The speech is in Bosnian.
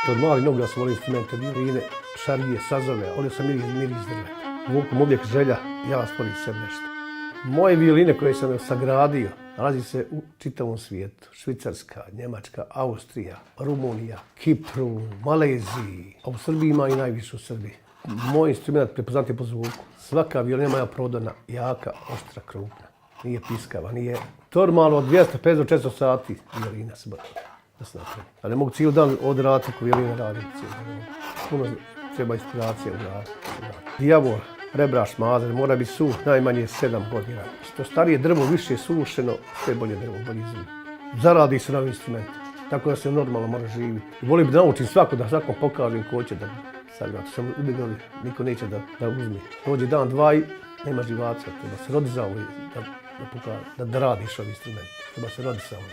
Od malih nogu sam volio instrumente, violine, šarije, sazove, volio sam miris drveta. Vukom uvijek želja, ja stvorim sve nešto. Moje violine koje sam sagradio nalazi se u čitavom svijetu. Švicarska, Njemačka, Austrija, Rumunija, Kipru, Maleziji. A u Srbiji ima i najviše u Srbiji. Moj instrument prepoznat po zvuku. Svaka violina moja prodana, jaka, oštra, krupna. Nije piskava, nije... Normalno od 250 do 400 sati violina se da se napravi. A ne mogu cijeli dan odraditi ako violina radim. Puno treba inspiracija u radu. Javor, rebraš, mazer, mora biti suh najmanje 7 godina. Što starije drvo više sušeno, sve bolje drvo, bolji zvuk. Zaradi se na instrumente, tako da se normalno mora živjeti. Volim da naučim svako, da svakom pokažem ko će da sagrati. Sam ubjedan, niko neće da uzme. Dođe dan, dva i nema živaca, treba se rodi za ovo da radiš ovaj instrument. Treba se rodi za ovo.